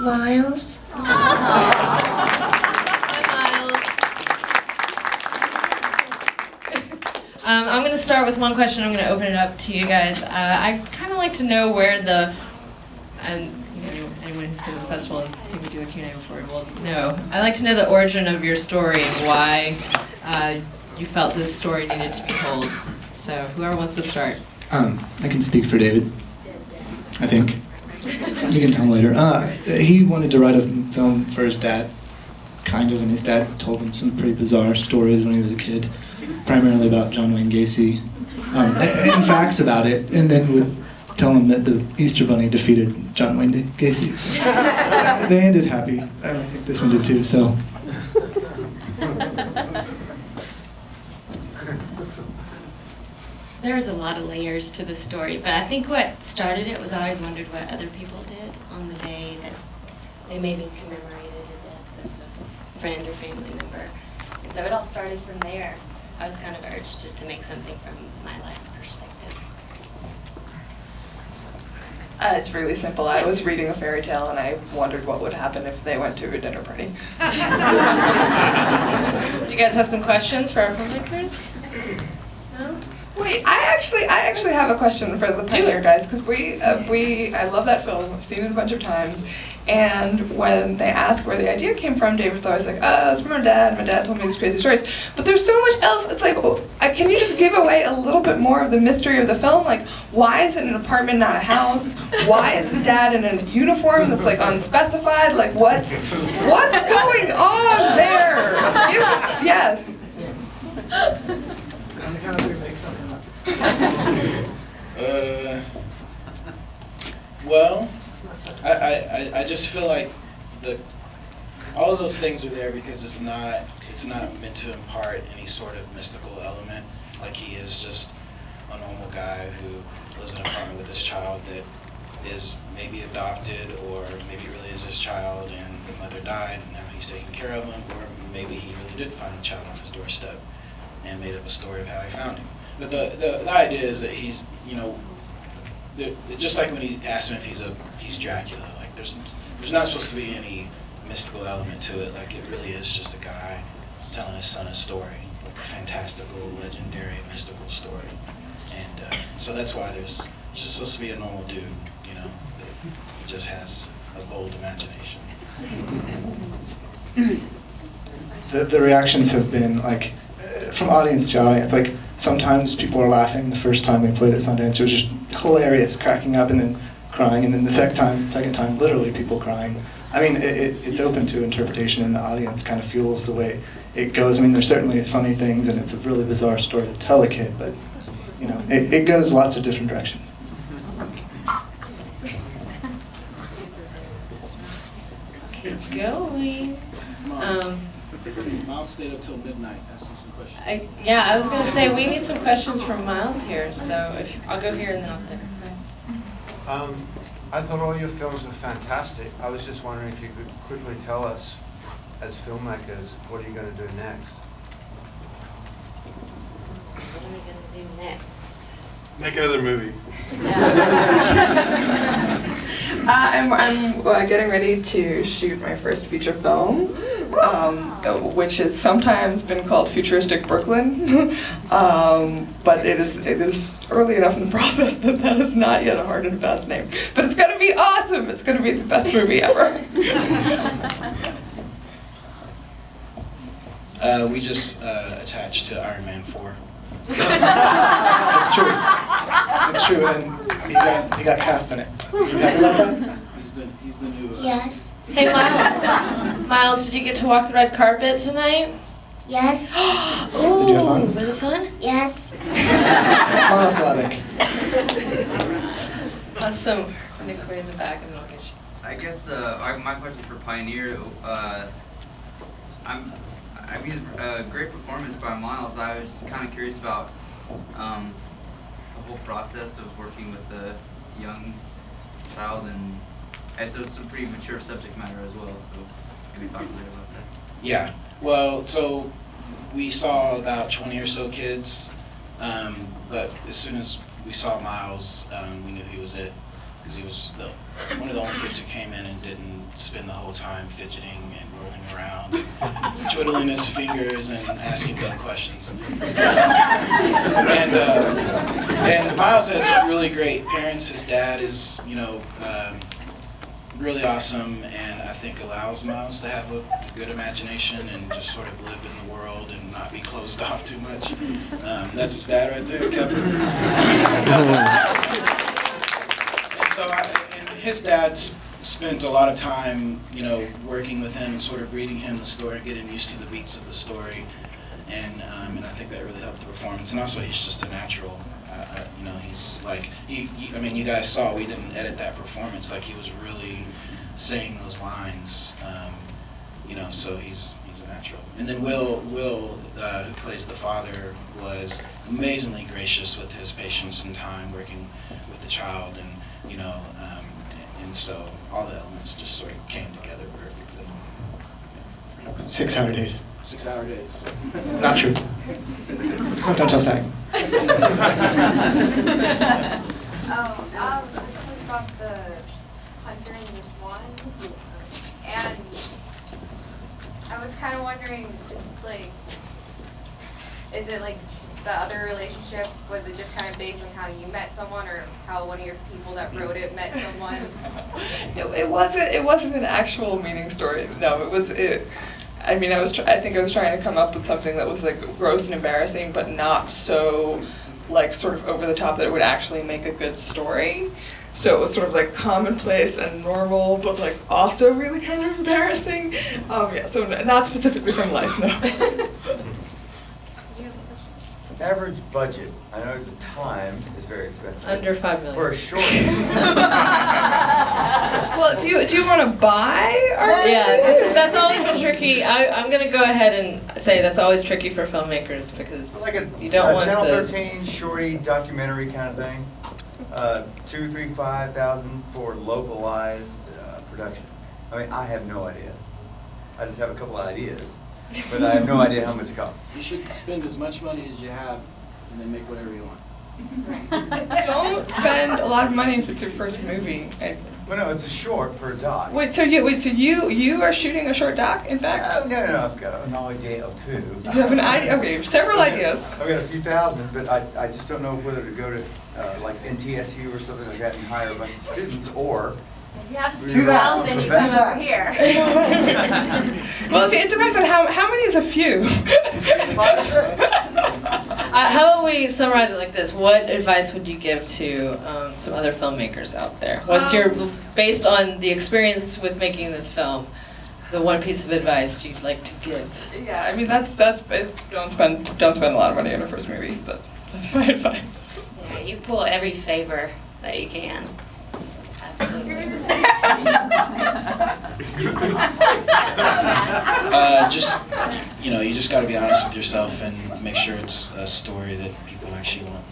Miles. I'm going to start with one question. I'm going to open it up to you guys. I kind of like to know where and anyone who's been to the festival and seen me do a Q&A before will know. I like to know the origin of your story and why you felt this story needed to be told. So whoever wants to start. I can speak for David, I think. You can tell him later. He wanted to write a film for his dad, kind of, and his dad told him some pretty bizarre stories when he was a kid, primarily about John Wayne Gacy, and facts about it, and then would tell him that the Easter Bunny defeated John Wayne Gacy. They ended happy. I think this one did too, so. There's a lot of layers to the story, but I think what started it was I always wondered what other people did on the day that they maybe commemorated the death of a friend or family member. And so it all started from there. I was kind of urged just to make something from my life perspective. It's really simple. I was reading a fairy tale and I wondered what would happen if they went to a dinner party. You guys have some questions for our filmmakers? No? Wait, I actually have a question for the Pioneer guys, because I love that film. I've seen it a bunch of times, and when they ask where the idea came from, David's always like, "Oh, it's from my dad. My dad told me these crazy stories." But there's so much else. It's like, can you just give away a little bit more of the mystery of the film? Like, why is it an apartment, not a house? Why is the dad in a uniform that's like unspecified? Like, what's going on there? Yes. Well, I just feel like all of those things are there because it's not meant to impart any sort of mystical element. Like, he is just a normal guy who lives in an apartment with his child that is maybe adopted, or maybe it really is his child and the mother died and now he's taking care of him, or maybe he really did find the child off his doorstep and made up a story of how he found him. But the idea is that he's, just like when he asked him if he's Dracula, like there's not supposed to be any mystical element to it. Like, it really is just a guy telling his son a story, like a fantastical, legendary, mystical story. And so that's why it's just supposed to be a normal dude, that just has a bold imagination. The reactions have been like, from audience to audience, like sometimes people are laughing the first time we played at Sundance. It was just hilarious, cracking up and then crying, and then the second time, literally people crying. I mean, it's open to interpretation, and the audience kind of fuels the way it goes. I mean, there's certainly funny things, and it's a really bizarre story to tell a kid, but it goes lots of different directions. Keep going. Miles stayed up till midnight asking some questions. I was going to say we need some questions from Miles here, so I'll go here and then I'll there. I thought all your films were fantastic. I was just wondering if you could quickly tell us, as filmmakers, what are you going to do next? What are we going to do next? Make another movie. I'm getting ready to shoot my first feature film, which has sometimes been called Futuristic Brooklyn, but it is early enough in the process that is not yet a hard and fast name. But it's going to be awesome. It's going to be the best movie ever. We just attached to Iron Man 4. That's true. It's true, and he got cast in it. You happy about that? He's the new. Yes. Hey, Miles. Miles, did you get to walk the red carpet tonight? Yes. Ooh, Did you have fun? was it fun? Yes. Monosyllabic. Awesome. Nick, way in the back, and then I'll get you. I guess my question for Pioneer, I mean, it's a great performance by Miles. I was kind of curious about the whole process of working with a young child, and so it's some pretty mature subject matter as well, so maybe talk a bit about that. Yeah, well, so we saw about 20 or so kids, but as soon as we saw Miles, we knew he was it, because he was one of the only kids who came in and didn't spend the whole time fidgeting and rolling around, twiddling his fingers and asking dumb questions. And Miles has really great parents. His dad is, really awesome, and I think allows Miles to have a good imagination and just sort of live in the world and not be closed off too much. That's his dad right there, Kevin. And so his dad spent a lot of time, working with him and sort of reading him the story, getting used to the beats of the story, and I think that really helped the performance. And also, he's just a natural. He's like, you guys saw we didn't edit that performance. Like, he was really saying those lines, so he's a natural. And then Will, who plays the father, was amazingly gracious with his patience and time working with the child, and and so all the elements just sort of came together perfectly. 6-hour days. 6-hour days. Not true. Don't tell SAG. This was about the hunter and the swan, and I was kind of wondering, just like, is it like the other relationship? Was it just kind of based on how you met someone, or how one of your people that wrote it met someone? It wasn't an actual meaning story. No, it was. I think I was trying to come up with something that was like gross and embarrassing, but not so like sort of over the top that it would actually make a good story. So it was sort of like commonplace and normal, but like also really kind of embarrassing. So not specifically from life, no. Average budget. I know the time is very expensive. Under $5 million. For a short. Well, do you want to buy our Yeah, that's always a tricky. I'm gonna go ahead and say that's always tricky for filmmakers, because Like a you don't want Channel the 13 shorty documentary kind of thing. 2, 3, 5,000 for localized production. I mean, I have no idea. I just have a couple of ideas, but I have no idea how much it costs. You should spend as much money as you have, and then make whatever you want. Don't spend a lot of money if it's your first movie. Well, no, it's a short for a doc. So you are shooting a short doc, in fact? No, I've got an idea of 2. You have an idea? Okay, you have several ideas. I've got a few thousand, but I just don't know whether to go to like NTSU or something like that and hire a bunch of students, or If you have a few thousand, you come over here. Well, it depends on how many is a few. How about we summarize it like this? What advice would you give to some other filmmakers out there? What's your, based on the experience with making this film, the one piece of advice you'd like to give? Yeah, I mean that's don't spend a lot of money on your first movie. That's my advice. Yeah, you pull every favor that you can. Absolutely. You just got to be honest with yourself and make sure it's a story that people actually want.